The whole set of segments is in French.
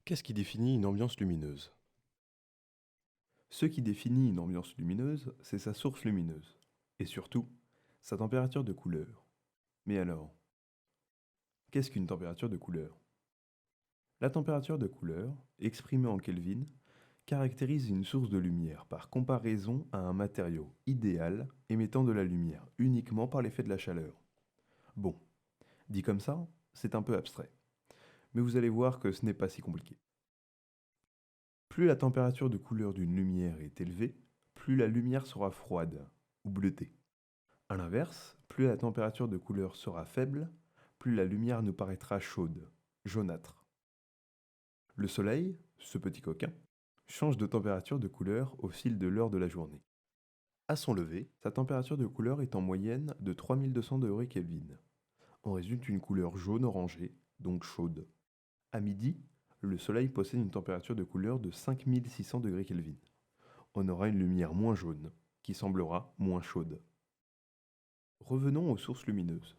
Qu'est-ce qui définit une ambiance lumineuse? Ce qui définit une ambiance lumineuse, c'est sa source lumineuse. Et surtout, sa température de couleur. Mais alors, qu'est-ce qu'une température de couleur? La température de couleur, exprimée en Kelvin, caractérise une source de lumière par comparaison à un matériau idéal émettant de la lumière uniquement par l'effet de la chaleur. Bon, dit comme ça, c'est un peu abstrait. Mais vous allez voir que ce n'est pas si compliqué. Plus la température de couleur d'une lumière est élevée, plus la lumière sera froide ou bleutée. A l'inverse, plus la température de couleur sera faible, plus la lumière nous paraîtra chaude, jaunâtre. Le soleil, ce petit coquin, change de température de couleur au fil de l'heure de la journée. À son lever, sa température de couleur est en moyenne de 3200 degrés Kelvin. En résulte une couleur jaune orangée, donc chaude. À midi, le soleil possède une température de couleur de 5600 degrés Kelvin. On aura une lumière moins jaune, qui semblera moins chaude. Revenons aux sources lumineuses.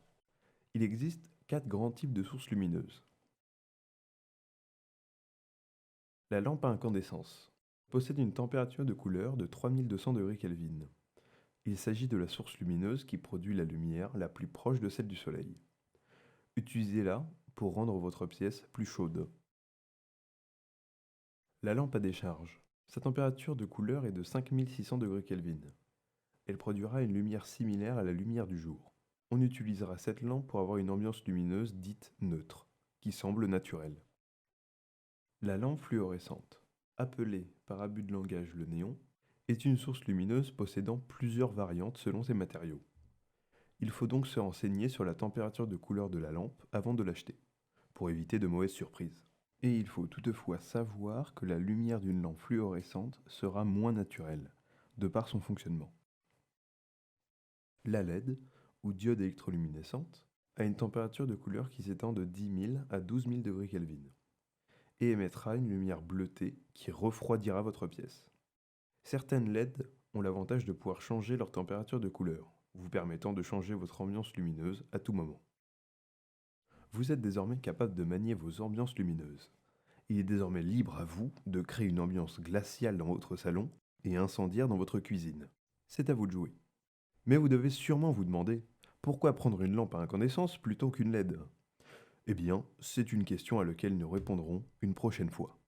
Il existe 4 grands types de sources lumineuses. La lampe à incandescence possède une température de couleur de 3200 degrés Kelvin. Il s'agit de la source lumineuse qui produit la lumière la plus proche de celle du soleil. Utilisez-la pour rendre votre pièce plus chaude. La lampe à décharge. Sa température de couleur est de 5600 degrés Kelvin. Elle produira une lumière similaire à la lumière du jour. On utilisera cette lampe pour avoir une ambiance lumineuse dite neutre, qui semble naturelle. La lampe fluorescente, appelée par abus de langage le néon, est une source lumineuse possédant plusieurs variantes selon ses matériaux. Il faut donc se renseigner sur la température de couleur de la lampe avant de l'acheter, pour éviter de mauvaises surprises. Et il faut toutefois savoir que la lumière d'une lampe fluorescente sera moins naturelle, de par son fonctionnement. La LED, ou diode électroluminescente, a une température de couleur qui s'étend de 10 000 à 12 000 degrés Kelvin et émettra une lumière bleutée qui refroidira votre pièce. Certaines LED ont l'avantage de pouvoir changer leur température de couleur, vous permettant de changer votre ambiance lumineuse à tout moment. Vous êtes désormais capable de manier vos ambiances lumineuses. Il est désormais libre à vous de créer une ambiance glaciale dans votre salon et incendiaire dans votre cuisine. C'est à vous de jouer. Mais vous devez sûrement vous demander, pourquoi prendre une lampe à incandescence plutôt qu'une LED? Eh bien, c'est une question à laquelle nous répondrons une prochaine fois.